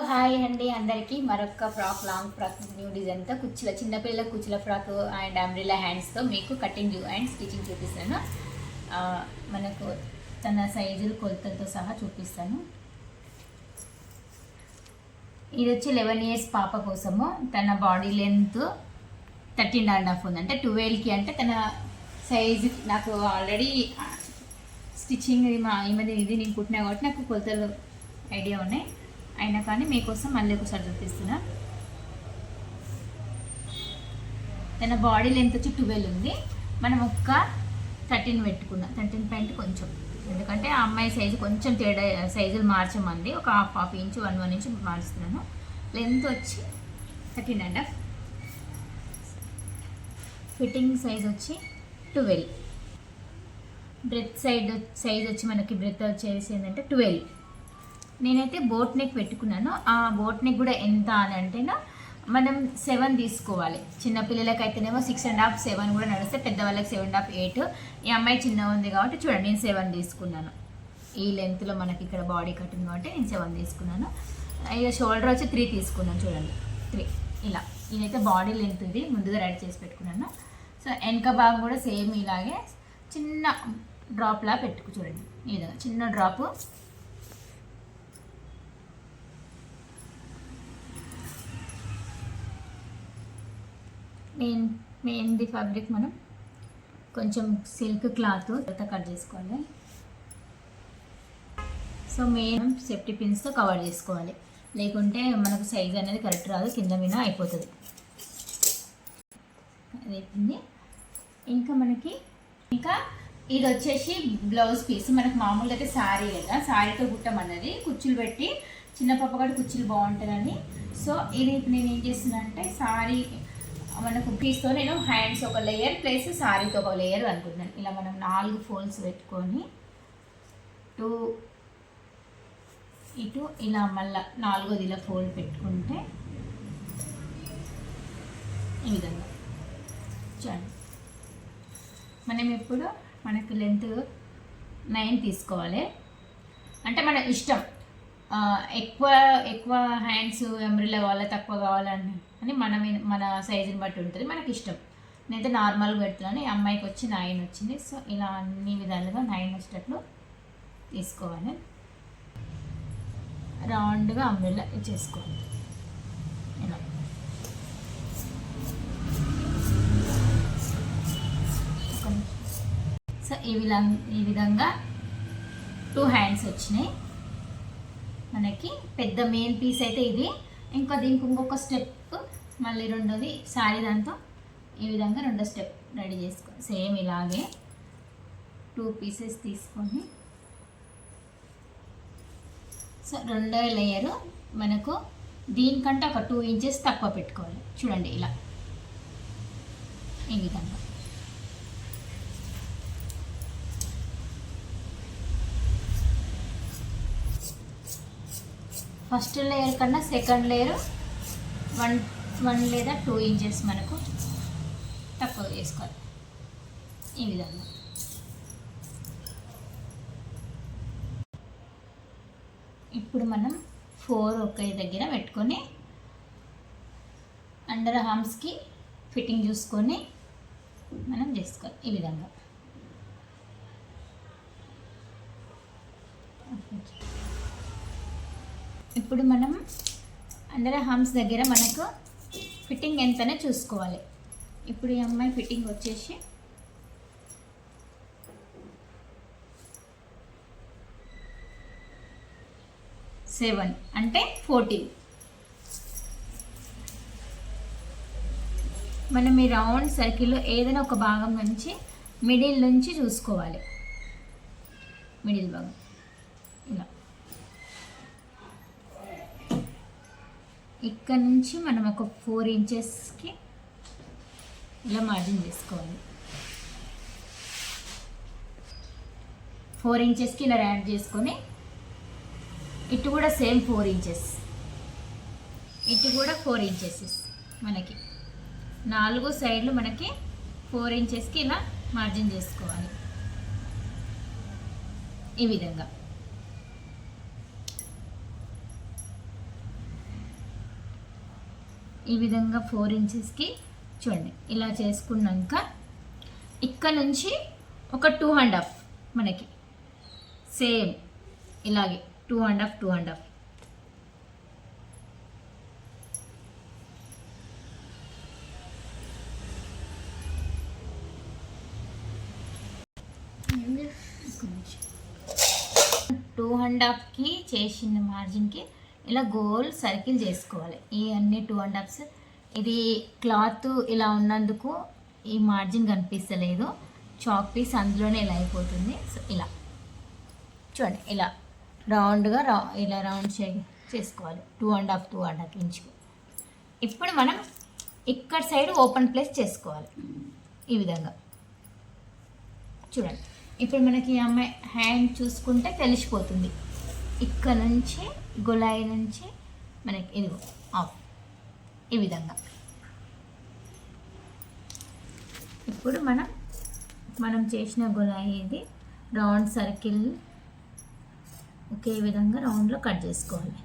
Hi అండి అందరికీ మరొక ఫ్రాక్ లాంగ్ ఫ్రాక్ న్యూ డిజైన్తో కుచ్చుల చిన్నపిల్లల కుచ్చుల ఫ్రాక్ అండ్ అంబ్రిల్లా హ్యాండ్స్తో మీకు కటింగ్ అండ్ స్టిచ్చింగ్ చూపిస్తాను. మనకు తన సైజులు కొలతలతో సహా చూపిస్తాను. ఇది వచ్చి 11 years పాప కోసము. తన బాడీ లెంత్ 13.5 ఉంది, అంటే 12కి. అంటే తన సైజు నాకు ఆల్రెడీ స్టిచ్చింగ్ ఇది నేను కుట్టినా కాబట్టి నాకు కొలతలు ఐడియా ఉన్నాయి. అయినా కానీ మీకోసం మళ్ళీ ఒకసారి చూపిస్తున్నా. తన బాడీ లెంత్ వచ్చి 12 ఉంది. మనం ఒక్క 13 పెట్టుకున్నాం. 13 పాయింట్ కొంచెం, ఎందుకంటే ఆ అమ్మాయి సైజు కొంచెం తేడా, సైజులు మార్చమంది. ఒక హాఫ్ ఇంచు 1 ఇంచు మార్చుతున్నాను. లెంత్ వచ్చి 13.5. ఫిట్టింగ్ సైజ్ వచ్చి 12. బ్రెత్ సైజ్ వచ్చి మనకి బ్రెత్ వచ్చేసి ఏంటంటే 12. నేనైతే బోట్ నెక్ పెట్టుకున్నాను. ఆ బోట్ నెక్ కూడా ఎంత అని అంటేనా మనం 7 తీసుకోవాలి. చిన్నపిల్లలకైతేనేమో 6.5, 7 కూడా నడిస్తే, పెద్దవాళ్ళకి 7.5, 8. ఈ అమ్మాయి చిన్న ఉంది కాబట్టి చూడండి, నేను 7 తీసుకున్నాను. ఈ లెంత్లో మనకి ఇక్కడ బాడీ కటింగ్ కాబట్టి నేను 7 తీసుకున్నాను. ఇక షోల్డర్ వచ్చి 3 తీసుకున్నాను. చూడండి 3 ఇలా. నేనైతే బాడీ లెంత్ ఇది ముందుగా రెడీ చేసి పెట్టుకున్నాను. సో వెనక భాగం కూడా సేమ్ ఇలాగే చిన్న డ్రాప్లా చూడండి. ఈ విధంగా చిన్న డ్రాపు. మెయిన్ది ఫ్యాబ్రిక్ మనం కొంచెం సిల్క్ క్లాత్ కట్ చేసుకోవాలి. సో మెయిన్ సేఫ్టీ పిన్స్తో కవర్ చేసుకోవాలి, లేకుంటే మనకు సైజ్ అనేది కరెక్ట్ రాదు, కింద మీద అయిపోతుంది. అదైతుంది. ఇంకా ఇది వచ్చేసి బ్లౌజ్ పీస్. మనకు మామూలుగా అయితే శారీ కదా, శారీతో కుట్టమన్నది. కుచ్చులు పెట్టి చిన్న పాప కూడా కుచ్చులు బాగుంటుందని. సో ఇది నేను ఏం చేస్తున్నా అంటే, శారీ మనకు పీస్తో నేను హ్యాండ్స్ ఒక లేయర్ ప్లస్ శారీతో ఒక లేయర్ అనుకుంటున్నాను. ఇలా మనం 4 ఫోల్డ్స్ పెట్టుకొని ఇటు ఇలా మళ్ళీ 4ది ఇలా ఫోల్డ్ పెట్టుకుంటే ఈ విధంగా చూడండి. మనం ఇప్పుడు మనకు లెంత్ 9 తీసుకోవాలి. అంటే మన ఇష్టం, ఎక్కువ హ్యాండ్స్ ఎంబ్రిల్లా కావాలా, తక్కువ కావాలని అని మన సైజుని బట్టి ఉంటుంది, మనకి ఇష్టం. నేనైతే నార్మల్గా పెడుతున్నాను. ఈ అమ్మాయికి వచ్చి 9 వచ్చింది. సో ఇలా అన్ని విధాలుగా 9 వచ్చేటట్లు తీసుకోవాలి. రౌండ్గా అంబ్రిల్లా ఇచ్చేసుకోవాలి ఇలా. సో ఈ విధంగా 2 హ్యాండ్స్ వచ్చినాయి మనకి. పెద్ద మెయిన్ పీస్ అయితే ఇది. ఇంకా దీనికి ఇంకొక స్టెప్ మళ్ళీ రెండోది శారీ దాంతో ఈ విధంగా రెండో స్టెప్ రెడీ చేసుకోవాలి. సేమ్ ఇలాగే 2 పీసెస్ తీసుకొని, సో రెండో లేయరు మనకు దీనికంటే ఒక 2 ఇంచెస్ తక్కువ పెట్టుకోవాలి. చూడండి ఇలా ఈ విధంగా. ఫస్ట్ లేయర్ కన్నా సెకండ్ లేయర్ 1 లేదా 2 ఇంచెస్ మనకు తక్కువ చేసుకోవాలి. ఈ విధంగా ఇప్పుడు మనం 4 ఒకే దగ్గర పెట్టుకొని అండర్ ఆర్మ్స్కి ఫిట్టింగ్ చూసుకొని మనం చేసుకోవాలి. ఈ విధంగా ఇప్పుడు మనం అండర్ ఆర్మ్స్ దగ్గర మనకు ఫిట్టింగ్ ఎంతనే చూసుకోవాలి. ఇప్పుడు ఈ అమ్మాయి ఫిట్టింగ్ వచ్చేసి 7 అంటే 14. మనం ఈ రౌండ్ సర్కిల్లో ఏదైనా ఒక భాగం నుంచి మిడిల్ నుంచి చూసుకోవాలి. మిడిల్ భాగం ఇలా. ఇక్కడ నుంచి మనం ఒక 4 ఇంచెస్కి ఇలా మార్జిన్ చేసుకోవాలి. 4 ఇంచెస్కి ఇలా యాడ్ చేసుకొని, ఇటు కూడా సేమ్ 4 ఇంచెస్, ఇటు కూడా 4 ఇంచెస్. మనకి 4 సైడ్లు మనకి 4 ఇంచెస్కి ఇలా మార్జిన్ చేసుకోవాలి. ఈ విధంగా ఈ విధంగా 4 ఇంచెస్కి చూడండి ఇలా చేసుకున్నాక ఇక్కడ నుంచి ఒక 2.5 మనకి సేమ్ ఇలాగే 2.5 2.5కి చేసిన మార్జిన్కి ఇలా గోల్ సర్కిల్ చేసుకోవాలి. ఈ అన్ని 2.5 ఇది క్లాత్ ఇలా ఉన్నందుకు ఈ మార్జిన్ కనిపిస్తలేదు, చాక్ పీస్ అందులోనే ఇలా అయిపోతుంది. సో ఇలా చూడండి ఇలా రౌండ్గా ఇలా రౌండ్ చేసుకోవాలి 2.5 ఇంచుకు. ఇప్పుడు మనం ఇక్కడ సైడ్ ఓపెన్ ప్లేస్ చేసుకోవాలి ఈ విధంగా చూడండి. ఇప్పుడు మనకి ఈ అమ్మాయి హ్యాండ్ చూసుకుంటే తెలిసిపోతుంది. ఇక్కడ నుంచి గులాయి నుంచి మనకి ఇదిగో ఆఫ్ ఈ విధంగా. ఇప్పుడు మనం చేసిన గులాయి ఇది రౌండ్ సర్కిల్ ఒకే విధంగా రౌండ్లో కట్ చేసుకోవాలి.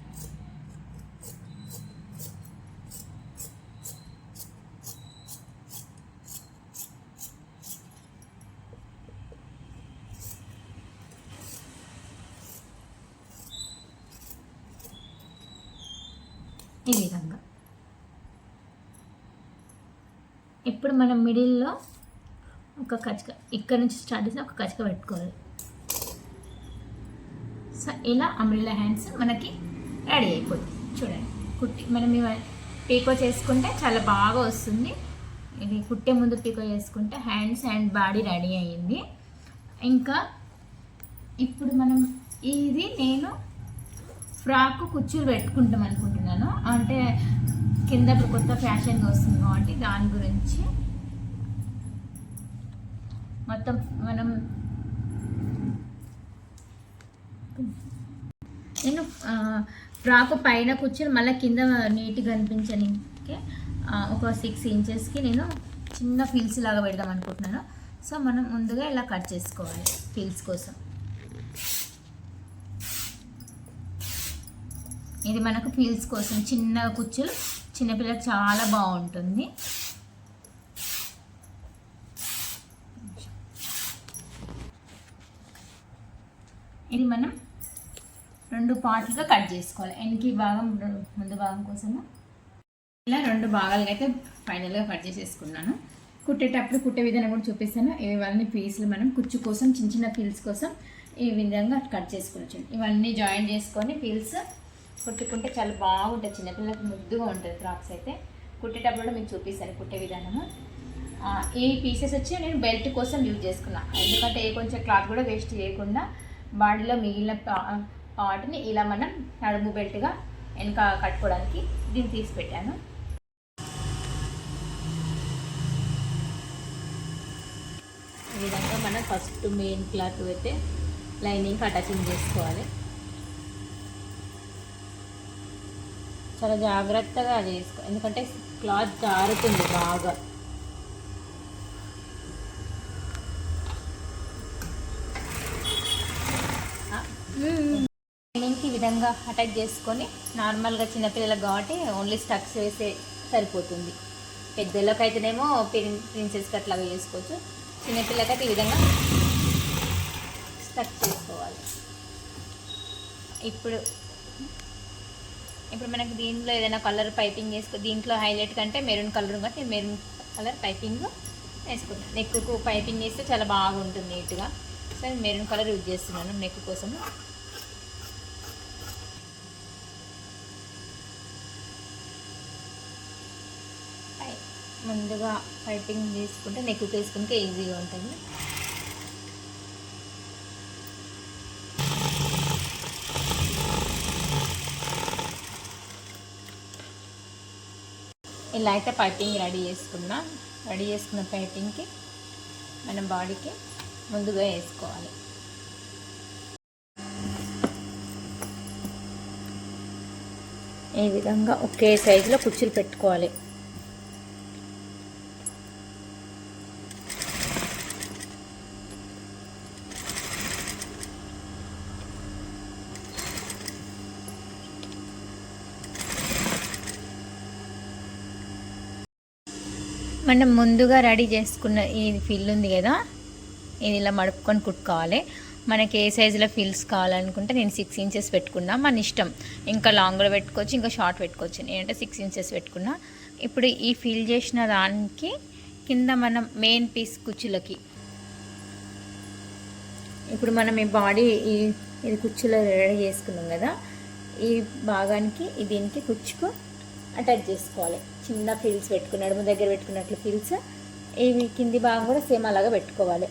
ఈ విధంగా. ఇప్పుడు మనం మిడిల్లో ఒక కచక ఇక్కడ నుంచి స్టార్ట్ చేసి ఒక కచక పెట్టుకోవాలి. సో ఇలా అంబ్రెల్లా హ్యాండ్స్ మనకి రెడీ అయిపోతుంది చూడండి. కుట్టి మనం పీకో చేసుకుంటే చాలా బాగా వస్తుంది. ఇది కుట్టే ముందు పీకో చేసుకుంటే హ్యాండ్స్ అండ్ బాడీ రెడీ అయ్యింది. ఇంకా ఇప్పుడు మనం ఇది నేను ఫ్రాక్ కుచ్చులు పెట్టుకుంటాం అనుకుంటున్నాను. అంటే కింద ఇప్పుడు కొత్త ఫ్యాషన్గా వస్తుంది కాబట్టి దాని గురించి మొత్తం నేను ఫ్రాక్ పైన కుచ్చులు మళ్ళీ కింద నీట్గా కనిపించడానికి ఒక 6 ఇంచెస్కి నేను చిన్న ఫీల్స్ లాగా పెడదాం అనుకుంటున్నాను. సో మనం ముందుగా ఇలా కట్ చేసుకోవాలి ఫీల్స్ కోసం. ఇది మనకు ఫీల్స్ కోసం చిన్న కుచ్చులు చిన్నపిల్లలకు చాలా బాగుంటుంది. ఇది మనం 2 పార్ట్లుగా కట్ చేసుకోవాలి. వెనక భాగం ముందు భాగం కోసము ఇలా 2 భాగాలుగా అయితే ఫైనల్గా కట్ చేసేసుకున్నాను. కుట్టేటప్పుడు కుట్టే విధానం కూడా చూపిస్తాను. ఇవన్నీ పీసులు మనం కుచ్చు కోసం చిన్న చిన్న ఫీల్స్ కోసం ఈ విధంగా కట్ చేసుకోవచ్చు. ఇవన్నీ జాయిన్ చేసుకొని ఫీల్స్ కుట్టుకుంటే చాలా బాగుంటుంది. చిన్నపిల్లలకు ముద్దుగా ఉంటుంది ఫ్రాక్స్ అయితే. కుట్టేటప్పుడు కూడా మీకు చూపిస్తాను కుట్టే విధానము. ఈ పీసెస్ వచ్చి నేను బెల్ట్ కోసం యూజ్ చేసుకున్నాను. ఎందుకంటే కొంచెం క్లాత్ కూడా వేస్ట్ చేయకుండా బాడీలో మిగిలిన పార్ట్ని ఇలా మనం నడుము బెల్ట్గా వెనక కట్టుకోవడానికి దీన్ని తీసి పెట్టాను. ఈ విధంగా మనం ఫస్ట్ మెయిన్ క్లాత్ అయితే లైనింగ్ అటాచింగ్ చేసుకోవాలి. చాలా జాగ్రత్తగా చేసుకో, ఎందుకంటే క్లాత్ జారుతుంది బాగా. లైనింగ్కి ఈ విధంగా అటాచ్ చేసుకొని నార్మల్గా చిన్నపిల్లలకు కాబట్టి ఓన్లీ స్టక్స్ వేసే సరిపోతుంది. పెద్దలకు అయితేనేమో ప్రిన్సెస్ కట్లాగా చేసుకోవచ్చు. చిన్నపిల్లకైతే ఈ విధంగా స్టక్ చేసుకోవాలి. ఇప్పుడు మనకి దీంట్లో ఏదైనా కలర్ పైపింగ్ వేసుకో. దీంట్లో హైలైట్ కంటే మెరూన్ కలర్ కాబట్టి మెరూన్ కలర్ పైపింగ్ వేసుకుంటాను. నెక్కు పైపింగ్ వేస్తే చాలా బాగుంటుంది నీట్గా. సో మెరూన్ కలర్ యూజ్ చేస్తున్నాను నెక్ కోసం. ముందుగా పైపింగ్ తీసుకుంటే నెక్ వేసుకుంటే ఈజీగా ఉంటుంది. ఇలా అయితే పైపింగ్ రెడీ చేసుకున్న పైపింగ్కి మనం బాడీకి ముందుగా వేసుకోవాలి. ఈ విధంగా ఒకే సైజులో కుచ్చులు పెట్టుకోవాలి. మనం ముందుగా రెడీ చేసుకున్న ఈ ఫిల్ ఉంది కదా, ఇది ఇలా మడుపుకొని కుట్టుకోవాలి. మనకి ఏ సైజులో ఫిల్స్ కావాలనుకుంటే నేను 6 ఇంచెస్ పెట్టుకున్నా, మన ఇష్టం. ఇంకా లాంగ్ కూడా పెట్టుకోవచ్చు, ఇంకా షార్ట్ పెట్టుకోవచ్చు. నేనంటే 6 ఇంచెస్ పెట్టుకున్నా. ఇప్పుడు ఈ ఫిల్ చేసిన దానికి కింద మనం మెయిన్ పీస్ కుచ్చులకి, ఇప్పుడు మనం ఈ బాడీ ఇది కుచ్చులో రెడీ చేసుకున్నాం కదా, ఈ భాగానికి దీనికి కుచ్చుకు అటాచ్ చేసుకోవాలి. చిన్న ఫిల్స్ పెట్టుకుని నడుము దగ్గర పెట్టుకున్నట్లు ఫిల్స్, ఇవి కింది భాగం కూడా సేమ్ అలాగా పెట్టుకోవాలి.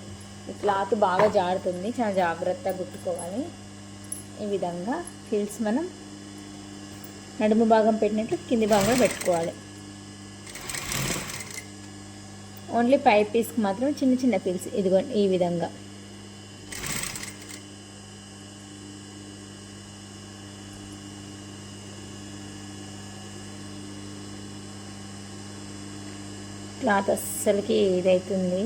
ఈ క్లాత్ బాగా జారుతుంది, చాలా జాగ్రత్తగా కుట్టుకోవాలి. ఈ విధంగా ఫిల్స్ మనం నడుము భాగం పెట్టినట్లు కింది భాగం కూడా పెట్టుకోవాలి. ఓన్లీ పై పీస్కి మాత్రం చిన్న చిన్న ఫిల్స్ ఇదిగో ఈ విధంగా. క్లాత్ అస్సలకి ఇదవుతుంది.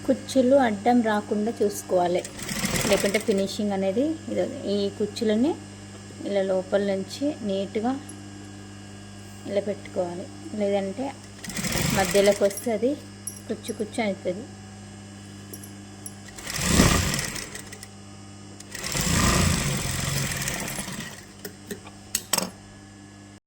కుచ్చులు అడ్డం రాకుండా చూసుకోవాలి, లేకుంటే ఫినిషింగ్ అనేది ఈ కుచ్చులని ఇలా లోపల నుంచి నీట్గా ఇలా పెట్టుకోవాలి. లేదంటే మధ్యలోకి వస్తే అది కుచ్చు కుచ్చు అవుతుంది.